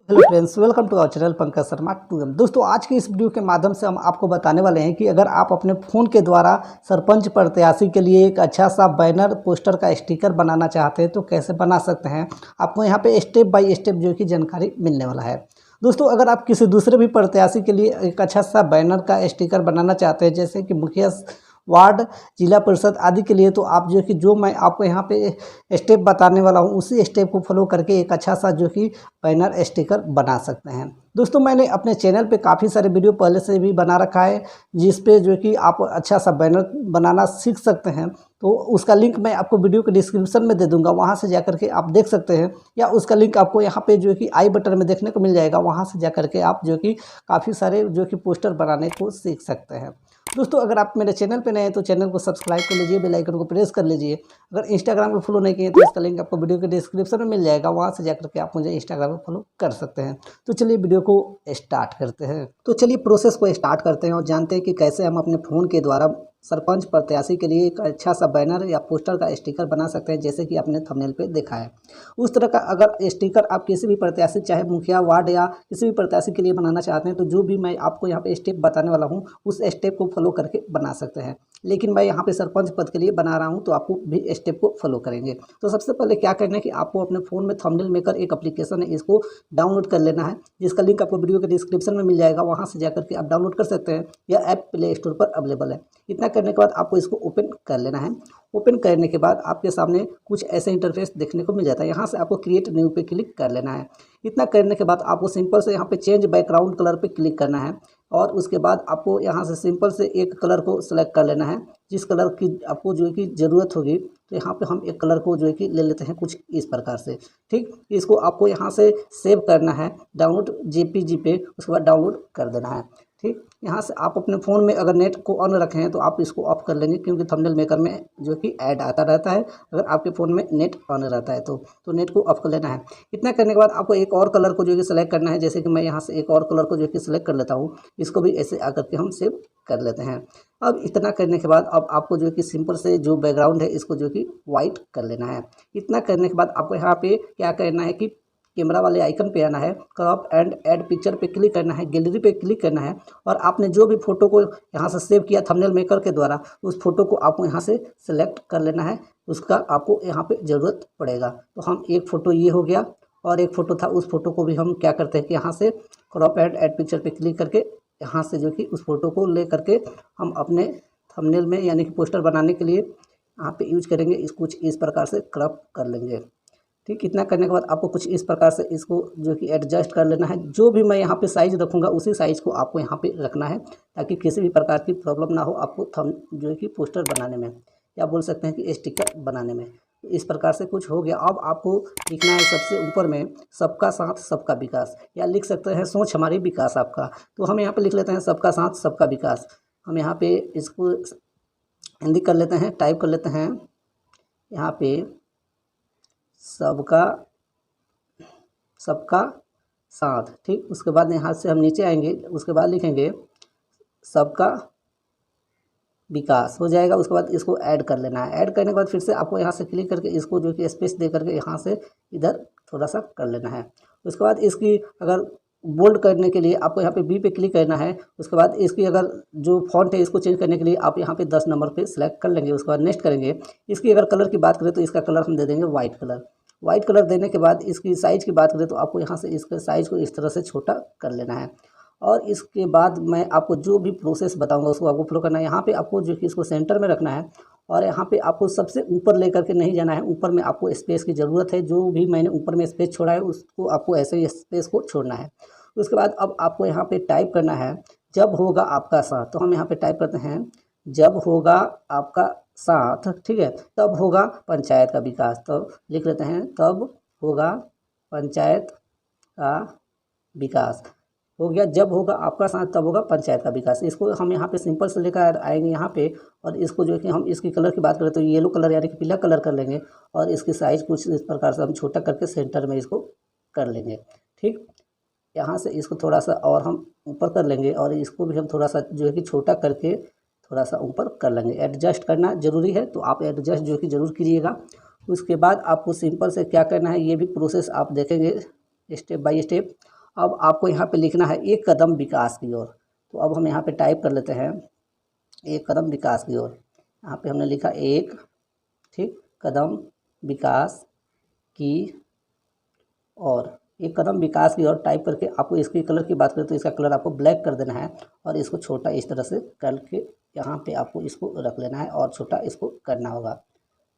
Hello friends, welcome to our channel Pankaj Sharma 2M। दोस्तों, आज की इस वीडियो के माध्यम से हम आपको बताने वाले हैं कि अगर आप अपने फ़ोन के द्वारा सरपंच प्रत्याशी के लिए एक अच्छा सा बैनर पोस्टर का स्टिकर बनाना चाहते हैं तो कैसे बना सकते हैं। आपको यहाँ पे स्टेप बाय स्टेप जो कि जानकारी मिलने वाला है। दोस्तों, अगर आप किसी दूसरे भी प्रत्याशी के लिए एक अच्छा सा बैनर का स्टिकर बनाना चाहते हैं, जैसे कि मुखिया, वार्ड, जिला परिषद आदि के लिए, तो आप जो मैं आपको यहाँ पे स्टेप बताने वाला हूँ उसी स्टेप को फॉलो करके एक अच्छा सा जो कि बैनर स्टिकर बना सकते हैं। दोस्तों, मैंने अपने चैनल पे काफ़ी सारे वीडियो पहले से भी बना रखा है जिस पे जो कि आप अच्छा सा बैनर बनाना सीख सकते हैं। तो उसका लिंक मैं आपको वीडियो के डिस्क्रिप्शन में दे दूंगा, वहाँ से जाकर के आप देख सकते हैं, या उसका लिंक आपको यहाँ पे जो कि आई बटन में देखने को मिल जाएगा, वहाँ से जाकर के आप जो कि काफ़ी सारे जो कि पोस्टर बनाने को सीख सकते हैं। दोस्तों, अगर आप मेरे चैनल पे नए हैं तो चैनल को सब्सक्राइब कर लीजिए, बेल आइकन को प्रेस कर लीजिए। अगर इंस्टाग्राम पे फॉलो नहीं किए तो इसका लिंक आपको वीडियो के डिस्क्रिप्शन में मिल जाएगा, वहाँ से जाकर के आप मुझे इंस्टाग्राम पे फॉलो कर सकते हैं। तो चलिए वीडियो को स्टार्ट करते हैं। तो चलिए प्रोसेस को स्टार्ट करते हैं और जानते हैं कि कैसे हम अपने फ़ोन के द्वारा सरपंच प्रत्याशी के लिए एक अच्छा सा बैनर या पोस्टर का स्टिकर बना सकते हैं, जैसे कि आपने थंबनेल पे देखा है। उस तरह का अगर स्टिकर आप किसी भी प्रत्याशी, चाहे मुखिया, वार्ड या किसी भी प्रत्याशी के लिए बनाना चाहते हैं, तो जो भी मैं आपको यहाँ पे स्टेप बताने वाला हूँ उस स्टेप को फॉलो करके बना सकते हैं। लेकिन मैं यहाँ पे सरपंच पद के लिए बना रहा हूँ तो आपको भी स्टेप को फॉलो करेंगे। तो सबसे पहले क्या करना है कि आपको अपने फ़ोन में थंबनेल मेकर एक एप्लीकेशन है, इसको डाउनलोड कर लेना है, जिसका लिंक आपको वीडियो के डिस्क्रिप्शन में मिल जाएगा, वहाँ से जाकर के आप डाउनलोड कर सकते हैं। यह ऐप प्ले स्टोर पर अवेलेबल है। इतना करने के बाद आपको इसको ओपन कर लेना है। ओपन करने के बाद आपके सामने कुछ ऐसे इंटरफेस देखने को मिल जाता है। यहाँ से आपको क्रिएट न्यू पे क्लिक कर लेना है। इतना करने के बाद आपको सिंपल से यहाँ पे चेंज बैकग्राउंड कलर पे क्लिक करना है, और उसके बाद आपको यहाँ से सिंपल से एक कलर को सिलेक्ट कर लेना है, जिस कलर की आपको जो है कि ज़रूरत होगी। तो यहाँ पे हम एक कलर को जो है कि ले लेते हैं कुछ इस प्रकार से। ठीक, इसको आपको यहाँ से सेव करना है डाउनलोड जेपीजी पे, उसके बाद डाउनलोड कर देना है। ठीक, यहाँ से आप अपने फ़ोन में अगर नेट को ऑन रखे हैं तो आप इसको ऑफ कर लेंगे, क्योंकि थंबनेल मेकर में जो कि ऐड आता रहता है अगर आपके फ़ोन में नेट ऑन रहता है तो नेट को ऑफ कर लेना है। इतना करने के बाद आपको एक और कलर को जो कि सिलेक्ट करना है, जैसे कि मैं यहाँ से एक और कलर को जो कि सिलेक्ट कर लेता हूँ, इसको भी ऐसे आकर के हम सेव कर लेते हैं। अब इतना करने के बाद अब आपको जो कि सिंपल से जो बैकग्राउंड है इसको जो कि वाइट कर लेना है। इतना करने के बाद आपको यहाँ पे क्या करना है कि कैमरा वाले आइकन पे आना है, क्रॉप एंड ऐड पिक्चर पे क्लिक करना है, गैलरी पे क्लिक करना है, और आपने जो भी फोटो को यहाँ से सेव किया थंबनेल मेकर के द्वारा, उस फोटो को आपको यहाँ से सेलेक्ट कर लेना है। उसका आपको यहाँ पे ज़रूरत पड़ेगा। तो हम एक फ़ोटो ये हो गया, और एक फ़ोटो था, उस फोटो को भी हम क्या करते हैं कि यहाँ से क्रॉप एंड ऐड पिक्चर पे क्लिक करके यहाँ से जो कि उस फोटो को ले करके हम अपने थंबनेल में यानी कि पोस्टर बनाने के लिए यहाँ पे यूज करेंगे। कुछ इस प्रकार से क्रॉप कर लेंगे। ठीक, इतना करने के बाद आपको कुछ इस प्रकार से इसको जो कि एडजस्ट कर लेना है। जो भी मैं यहाँ पे साइज़ रखूँगा उसी साइज़ को आपको यहाँ पे रखना है, ताकि किसी भी प्रकार की प्रॉब्लम ना हो आपको थंब जो है कि पोस्टर बनाने में, या बोल सकते हैं कि स्टिकर बनाने में। इस प्रकार से कुछ हो गया। अब आपको लिखना है सबसे ऊपर में सबका साथ सबका विकास, या लिख सकते हैं सोच हमारी विकास आपका। तो हम यहाँ पे लिख लेते हैं सबका साथ सबका विकास। हम यहाँ पे इसको हिंदी कर लेते हैं, टाइप कर लेते हैं यहाँ पे सबका सबका साथ। ठीक, उसके बाद यहाँ से हम नीचे आएंगे, उसके बाद लिखेंगे सबका विकास, हो जाएगा। उसके बाद इसको ऐड कर लेना है। ऐड करने के बाद फिर से आपको यहाँ से क्लिक करके इसको जो कि स्पेस दे करके यहाँ से इधर थोड़ा सा कर लेना है। उसके बाद इसकी अगर बोल्ड करने के लिए आपको यहाँ पे बी पे क्लिक करना है। उसके बाद इसकी अगर जो फॉन्ट है इसको चेंज करने के लिए आप यहाँ पे 10 नंबर पे सिलेक्ट कर लेंगे। उसके बाद नेक्स्ट करेंगे। इसकी अगर कलर की बात करें तो इसका कलर हम दे देंगे वाइट कलर। वाइट कलर देने के बाद इसकी साइज़ की बात करें तो आपको यहाँ से इसके साइज़ को इस तरह से छोटा कर लेना है। और इसके बाद मैं आपको जो भी प्रोसेस बताऊंगा उसको आपको फॉलो करना है। यहाँ पे आपको जो कि इसको सेंटर में रखना है, और यहाँ पे आपको सबसे ऊपर लेकर के नहीं जाना है। ऊपर में आपको स्पेस की ज़रूरत है, जो भी मैंने ऊपर में स्पेस छोड़ा है उसको आपको ऐसे ही स्पेस को छोड़ना है। उसके बाद अब आपको यहाँ पे टाइप करना है जब होगा आपका साथ। तो हम यहाँ पे टाइप करते हैं जब होगा आपका साथ। ठीक है, तब होगा पंचायत का विकास। तो लिख लेते हैं तब होगा पंचायत का विकास। हो गया, जब होगा आपका साथ तब होगा पंचायत का विकास। इसको हम यहाँ पे सिंपल से लेकर आएंगे यहाँ पे, और इसको जो है कि हम इसकी कलर की बात करें तो येलो कलर यानी कि पीला कलर कर लेंगे, और इसकी साइज़ कुछ इस प्रकार से हम छोटा करके सेंटर में इसको कर लेंगे। ठीक, यहाँ से इसको थोड़ा सा और हम ऊपर कर लेंगे, और इसको भी हम थोड़ा सा जो है कि छोटा करके थोड़ा सा ऊपर कर लेंगे। एडजस्ट करना ज़रूरी है, तो आप एडजस्ट जो है कि ज़रूर कीजिएगा। उसके बाद आपको सिंपल से क्या करना है ये भी प्रोसेस आप देखेंगे स्टेप बाय स्टेप। अब आपको यहाँ पे लिखना है एक कदम विकास की ओर। तो अब हम यहाँ पे टाइप कर लेते हैं एक कदम विकास की ओर। यहाँ पे हमने लिखा एक, ठीक, कदम विकास की और एक कदम विकास की ओर टाइप करके आपको इसके कलर की बात करें तो इसका कलर आपको ब्लैक कर देना है और इसको छोटा इस तरह से करके यहाँ पे आपको इसको रख लेना है और छोटा इसको करना होगा।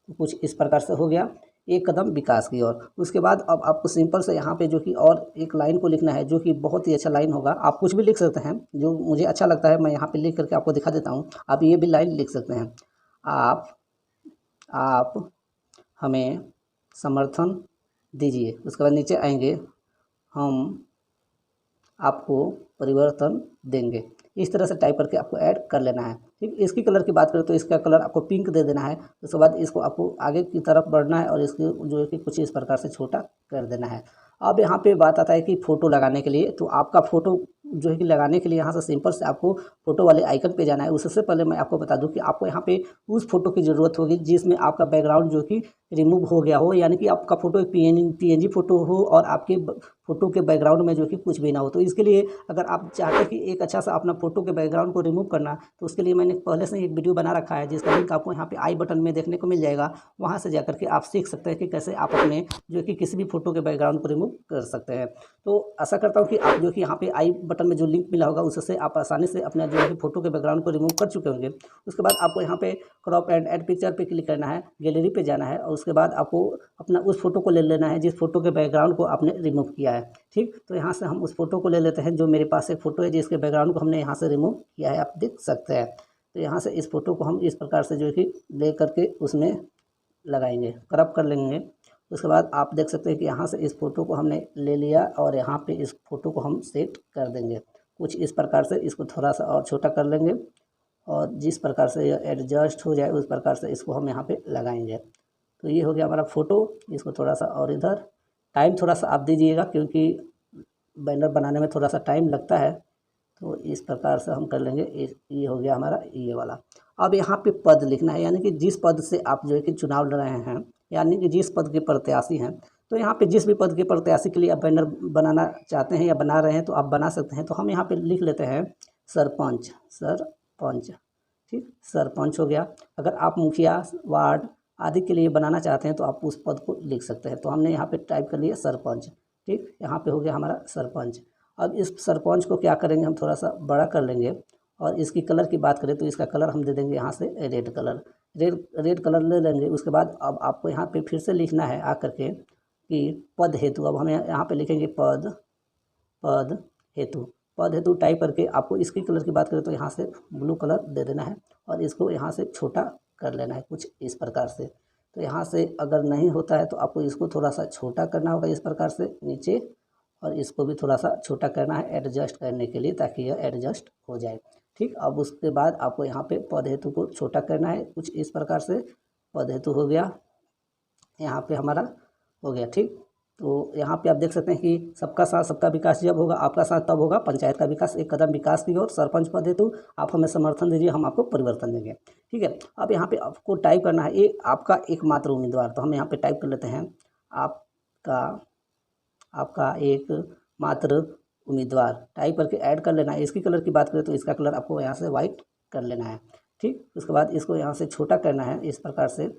तो कुछ इस प्रकार से हो गया एक कदम विकास की ओर। उसके बाद अब आपको सिंपल से यहाँ पे जो कि और एक लाइन को लिखना है जो कि बहुत ही अच्छा लाइन होगा। आप कुछ भी लिख सकते हैं जो मुझे अच्छा लगता है, मैं यहाँ पे लिख करके आपको दिखा देता हूँ। आप ये भी लाइन लिख सकते हैं, आप हमें समर्थन दीजिए। उसके बाद नीचे आएंगे, हम आपको परिवर्तन देंगे। इस तरह से टाइप करके आपको ऐड कर लेना है, ठीक। इसकी कलर की बात करें तो इसका कलर आपको पिंक दे देना है। उसके बाद इसको आपको आगे की तरफ बढ़ना है और इसको जो है कि कुछ इस प्रकार से छोटा कर देना है। अब यहाँ पे बात आता है कि फ़ोटो लगाने के लिए, तो आपका फ़ोटो जो है कि लगाने के लिए यहाँ से सिंपल से आपको फ़ोटो वाले आइकन पे जाना है। उससे पहले मैं आपको बता दूँ कि आपको यहाँ पे उस फ़ोटो की ज़रूरत होगी जिसमें आपका बैकग्राउंड जो कि रिमूव हो गया हो, यानी कि आपका फ़ोटो एक पीएनजी फ़ोटो हो और आपके फ़ोटो के बैकग्राउंड में जो कि कुछ भी ना हो। तो इसके लिए अगर आप चाहते हैं कि एक अच्छा सा अपना फ़ोटो के बैकग्राउंड को रिमूव करना, तो उसके लिए मैंने पहले से ही एक वीडियो बना रखा है जिसका लिंक आपको यहाँ पे आई बटन में देखने को मिल जाएगा। वहाँ से जाकर के आप सीख सकते हैं कि कैसे आप अपने जो कि किसी भी फ़ोटो के बैकग्राउंड को रिमूव कर सकते हैं। तो आशा करता हूँ कि आप जो कि यहाँ पे आई बटन में जो लिंक मिला होगा उससे आप आसानी से अपना जो है फ़ोटो के बैकग्राउंड को रिमूव कर चुके होंगे। उसके बाद आपको यहाँ पे क्रॉप एंड ऐड पिक्चर पे क्लिक करना है, गैलरी पे जाना है और उसके बाद आपको अपना उस फ़ोटो को ले लेना है जिस फ़ोटो के बैकग्राउंड को आपने रिमूव किया है, ठीक। तो यहाँ से हम उस फ़ोटो को ले लेते हैं। जो मेरे पास एक फ़ोटो है जिसके बैकग्राउंड को हमने यहाँ से रिमूव किया है, आप देख सकते हैं। तो यहाँ से इस फ़ोटो को हम इस प्रकार से जो है कि ले करके उसमें लगाएंगे, क्रॉप कर लेंगे। उसके बाद आप देख सकते हैं कि यहाँ से इस फ़ोटो को हमने ले लिया और यहाँ पे इस फ़ोटो को हम सेट कर देंगे कुछ इस प्रकार से। इसको थोड़ा सा और छोटा कर लेंगे और जिस प्रकार से यह एडजस्ट हो जाए उस प्रकार से इसको हम यहाँ पे लगाएंगे। तो ये हो गया हमारा फ़ोटो। इसको थोड़ा सा और इधर टाइम थोड़ा सा आप दीजिएगा क्योंकि बैनर बनाने में थोड़ा सा टाइम लगता है। तो इस प्रकार से हम कर लेंगे। ये हो गया हमारा ये वाला। अब यहाँ पे पद लिखना है, यानी कि जिस पद से आप जो है कि चुनाव लड़ रहे हैं, यानी कि जिस पद के प्रत्याशी हैं। तो यहाँ पे जिस भी पद के प्रत्याशी के लिए आप बैनर बनाना चाहते हैं या बना रहे हैं तो आप बना सकते हैं। तो हम यहाँ पे लिख लेते हैं सरपंच, सरपंच, ठीक, सरपंच हो गया। अगर आप मुखिया, वार्ड आदि के लिए बनाना चाहते हैं तो आप उस पद को लिख सकते हैं। तो हमने यहाँ पे टाइप कर लिया सरपंच, ठीक। यहाँ पे हो गया हमारा सरपंच। अब इस सरपंच को क्या करेंगे, हम थोड़ा सा बड़ा कर लेंगे और इसकी कलर की बात करें तो इसका कलर हम दे देंगे यहाँ से रेड कलर। रेड कलर ले लेंगे। उसके बाद अब आपको यहाँ पे फिर से लिखना है आकर के कि पद हेतु। अब हम यहाँ पे लिखेंगे पद हेतु। पद हेतु टाइप करके आपको इसकी कलर की बात करें तो यहाँ से ब्लू कलर दे देना है और इसको यहाँ से छोटा कर लेना है कुछ इस प्रकार से। तो यहाँ से अगर नहीं होता है तो आपको इसको थोड़ा सा छोटा करना होगा इस प्रकार से नीचे, और इसको भी थोड़ा सा छोटा करना है एडजस्ट करने के लिए ताकि यह एडजस्ट हो जाए, ठीक। अब उसके बाद आपको यहाँ पे पद हेतु को छोटा करना है कुछ इस प्रकार से। पद हेतु हो गया, यहाँ पे हमारा हो गया, ठीक। तो यहाँ पे आप देख सकते हैं कि सबका साथ सबका विकास जब होगा, आपका साथ तब होगा, पंचायत का विकास एक कदम विकास की ओर, सरपंच पद हेतु आप हमें समर्थन दीजिए, हम आपको परिवर्तन देंगे, ठीक है। अब यहाँ पे आपको टाइप करना है ये आपका एकमात्र उम्मीदवार। तो हम यहाँ पे टाइप कर लेते हैं आपका एक मात्र उम्मीदवार। टाइप करके ऐड कर लेना है। इसकी कलर की बात करें तो इसका कलर आपको यहाँ से वाइट कर लेना है, ठीक। उसके बाद इसको यहाँ से छोटा करना है इस प्रकार से,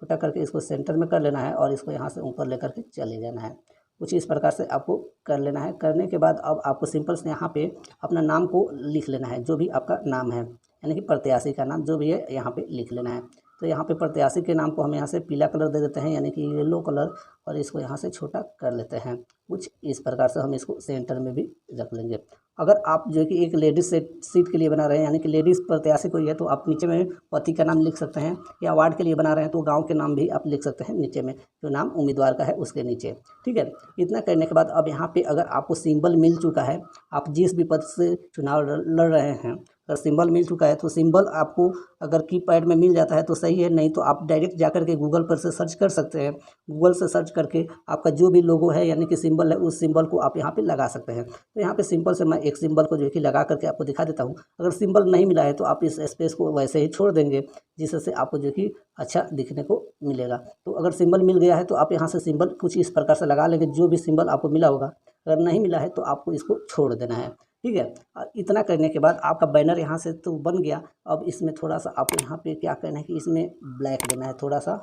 छोटा करके इसको सेंटर में कर लेना है और इसको यहाँ से ऊपर लेकर के चले जाना है कुछ इस प्रकार से आपको कर लेना है। करने के बाद अब आपको सिंपल से यहाँ पे अपना नाम को लिख लेना है, जो भी आपका नाम है, यानी कि प्रत्याशी का नाम जो भी है यहाँ पे लिख लेना है। तो यहाँ पे प्रत्याशी के नाम को हम यहाँ से पीला कलर दे देते हैं, यानी कि येलो कलर, और इसको यहाँ से छोटा कर लेते हैं कुछ इस प्रकार से। हम इसको सेंटर में भी रख लेंगे। अगर आप जो कि एक लेडीज़ सीट के लिए बना रहे हैं, यानी कि लेडीज़ प्रत्याशी कोई है, तो आप नीचे में पति का नाम लिख सकते हैं, या वार्ड के लिए बना रहे हैं तो गांव के नाम भी आप लिख सकते हैं नीचे में, जो नाम उम्मीदवार का है उसके नीचे, ठीक है। इतना करने के बाद अब यहाँ पे अगर आपको सिंबल मिल चुका है, आप जिस भी पद से चुनाव लड़ रहे हैं, अगर सिंबल मिल चुका है तो सिंबल आपको अगर कीपैड में मिल जाता है तो सही है, नहीं तो आप डायरेक्ट जाकर के गूगल पर से सर्च कर सकते हैं। गूगल से सर्च करके आपका जो भी लोगो है यानी कि सिंबल है, उस सिंबल को आप यहाँ पे लगा सकते हैं। तो यहाँ पे सिंपल से मैं एक सिंबल को जो है कि लगा करके आपको दिखा देता हूँ। अगर सिंबल नहीं मिला है तो आप इस स्पेस को वैसे ही छोड़ देंगे, जिससे आपको जो कि अच्छा दिखने को मिलेगा। तो अगर सिंबल मिल गया है तो आप यहाँ से सिंबल कुछ इस प्रकार से लगा लेंगे, जो भी सिंबल आपको मिला होगा अगर नहीं मिला है तो आपको इसको छोड़ देना है, ठीक है। इतना करने के बाद आपका बैनर यहाँ से तो बन गया। अब इसमें थोड़ा सा आपको यहाँ पे क्या करना है कि इसमें ब्लैक देना है थोड़ा सा,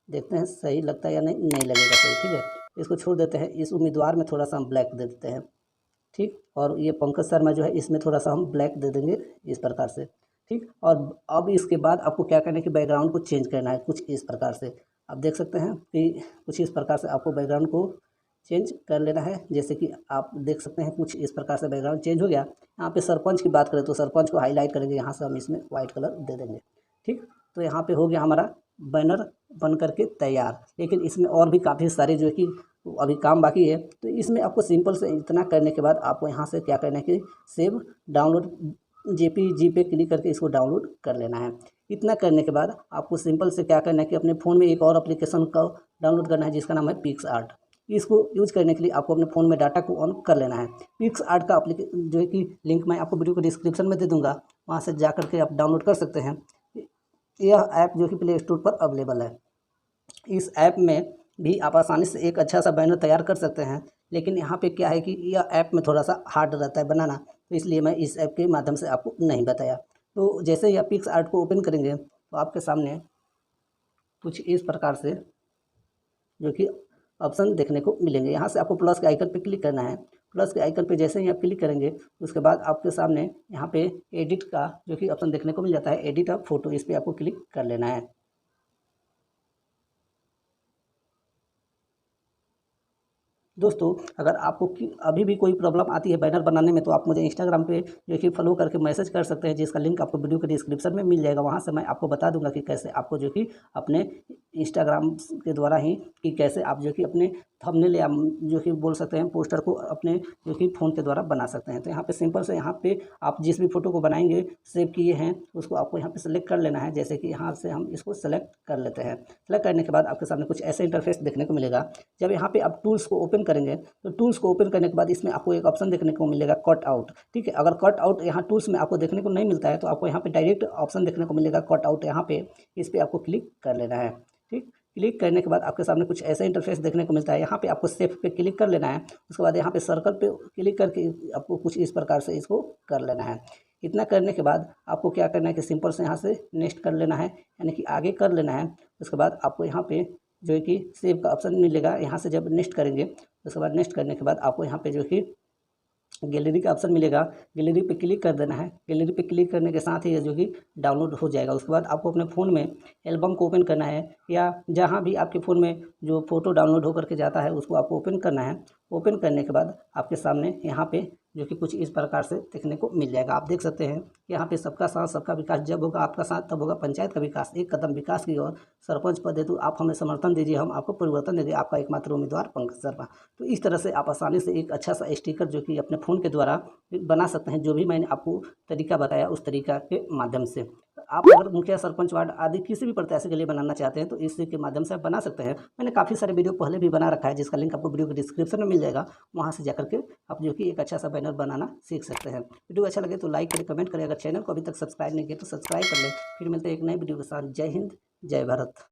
देखते हैं सही लगता है या नहीं, नहीं लगेगा सही, ठीक है। इसको छोड़ देते हैं, इस उम्मीदवार में थोड़ा सा हम ब्लैक दे देते हैं, ठीक। और ये पंकज शर्मा जो है इसमें थोड़ा सा हम ब्लैक दे देंगे इस प्रकार से, ठीक। और अब इसके बाद आपको क्या करना है कि बैकग्राउंड को चेंज करना है कुछ इस प्रकार से। आप देख सकते हैं कि कुछ इस प्रकार से आपको बैकग्राउंड को चेंज कर लेना है। जैसे कि आप देख सकते हैं कुछ इस प्रकार से बैकग्राउंड चेंज हो गया। यहाँ पे सरपंच की बात करें तो सरपंच को हाईलाइट करेंगे, यहाँ से हम इसमें वाइट कलर दे देंगे, ठीक। तो यहाँ पे हो गया हमारा बैनर बन करके तैयार। लेकिन इसमें और भी काफ़ी सारे जो है कि अभी काम बाकी है। तो इसमें आपको सिंपल से इतना करने के बाद आपको यहाँ से क्या करना है कि सेव डाउनलोड जेपीजी पे क्लिक करके इसको डाउनलोड कर लेना है। इतना करने के बाद आपको सिंपल से क्या करना है कि अपने फ़ोन में एक और एप्लीकेशन का डाउनलोड करना है जिसका नाम है पिक्सआर्ट। इसको यूज करने के लिए आपको अपने फ़ोन में डाटा को ऑन कर लेना है। पिक्सआर्ट का जो है कि लिंक मैं आपको वीडियो को डिस्क्रिप्शन में दे दूँगा, वहाँ से जा करके आप डाउनलोड कर सकते हैं। यह ऐप जो कि प्ले स्टोर पर अवेलेबल है। इस ऐप में भी आप आसानी से एक अच्छा सा बैनर तैयार कर सकते हैं। लेकिन यहाँ पे क्या है कि यह ऐप में थोड़ा सा हार्ड रहता है बनाना, तो इसलिए मैं इस ऐप के माध्यम से आपको नहीं बताया। तो जैसे ही आप पिक्सआर्ट को ओपन करेंगे तो आपके सामने कुछ इस प्रकार से जो कि ऑप्शन देखने को मिलेंगे। यहाँ से आपको प्लस के आइकन पे क्लिक करना है। प्लस के आइकन पे जैसे ही आप क्लिक करेंगे उसके बाद आपके सामने यहाँ पे एडिट का जो कि ऑप्शन देखने को मिल जाता है, एडिट अ फोटो, इस पर आपको क्लिक कर लेना है। दोस्तों अगर आपको अभी भी कोई प्रॉब्लम आती है बैनर बनाने में तो आप मुझे इंस्टाग्राम पे जो कि फॉलो करके मैसेज कर सकते हैं, जिसका लिंक आपको वीडियो के डिस्क्रिप्शन में मिल जाएगा। वहाँ से मैं आपको बता दूंगा कि कैसे आपको जो कि अपने इंस्टाग्राम के द्वारा ही कि कैसे आप जो कि अपने थंबनेल या जो कि बोल सकते हैं पोस्टर को अपने जो कि फ़ोन के द्वारा बना सकते हैं। तो यहाँ पे सिंपल से यहाँ पे आप जिस भी फोटो को बनाएंगे सेव किए हैं उसको आपको यहाँ पे सेलेक्ट कर लेना है। जैसे कि यहाँ से हम इसको सेलेक्ट कर लेते हैं। सेलेक्ट करने के बाद आपके सामने कुछ ऐसे इंटरफेस देखने को मिलेगा। जब यहाँ पे आप टूल्स को ओपन करेंगे तो टूल्स को ओपन करने के बाद इसमें आपको एक ऑप्शन देखने को मिलेगा कट आउट, ठीक है। अगर कट आउट यहाँ टूल्स में आपको देखने को नहीं मिलता है तो आपको यहाँ पे डायरेक्ट ऑप्शन देखने को मिलेगा कट आउट, यहाँ पे इस पर आपको क्लिक कर लेना है, ठीक। क्लिक करने के बाद आपके सामने कुछ ऐसा इंटरफेस देखने को मिलता है। यहाँ पे आपको सेव पे क्लिक कर लेना है। उसके बाद यहाँ पे सर्कल पे क्लिक करके आपको कुछ इस प्रकार से इसको कर लेना है। इतना करने के बाद आपको क्या करना है कि सिंपल से यहाँ से नेक्स्ट कर लेना है, यानी कि आगे कर लेना है। उसके बाद आपको यहाँ पे जो है कि सेव का ऑप्शन मिलेगा। यहाँ से जब नेक्स्ट करेंगे उसके बाद नेक्स्ट करने के बाद आपको यहाँ पे जो कि गैलरी का ऑप्शन मिलेगा, गैलरी पे क्लिक कर देना है। गैलरी पे क्लिक करने के साथ ही जो कि डाउनलोड हो जाएगा। उसके बाद आपको अपने फ़ोन में एल्बम को ओपन करना है, या जहाँ भी आपके फ़ोन में जो फ़ोटो डाउनलोड होकर के जाता है उसको आपको ओपन करना है। ओपन करने के बाद आपके सामने यहाँ पे जो कि कुछ इस प्रकार से देखने को मिल जाएगा। आप देख सकते हैं कि यहाँ पे सबका साथ सबका विकास, जब होगा आपका साथ तब होगा पंचायत का विकास, एक कदम विकास की ओर, सरपंच पद हेतु आप हमें समर्थन दीजिए, हम आपको परिवर्तन देंगे, आपका एकमात्र उम्मीदवार पंकज शर्मा। तो इस तरह से आप आसानी से एक अच्छा सा स्टिकर जो कि अपने फ़ोन के द्वारा बना सकते हैं, जो भी मैंने आपको तरीका बताया उस तरीका के माध्यम से। आप अगर मुखिया, सरपंच, वार्ड आदि किसी भी प्रत्याशी के लिए बनाना चाहते हैं तो इसी के माध्यम से आप बना सकते हैं। मैंने काफ़ी सारे वीडियो पहले भी बना रखा है जिसका लिंक आपको वीडियो के डिस्क्रिप्शन में मिल जाएगा। वहाँ से जाकर के आप जो कि एक अच्छा सा बैनर बनाना सीख सकते हैं। वीडियो अच्छा लगे तो लाइक करें, कमेंट करें। अगर चैनल को अभी तक सब्सक्राइब नहीं किया तो सब्सक्राइब कर लें। फिर मिलते हैं एक नए वीडियो के साथ। जय हिंद, जय भारत।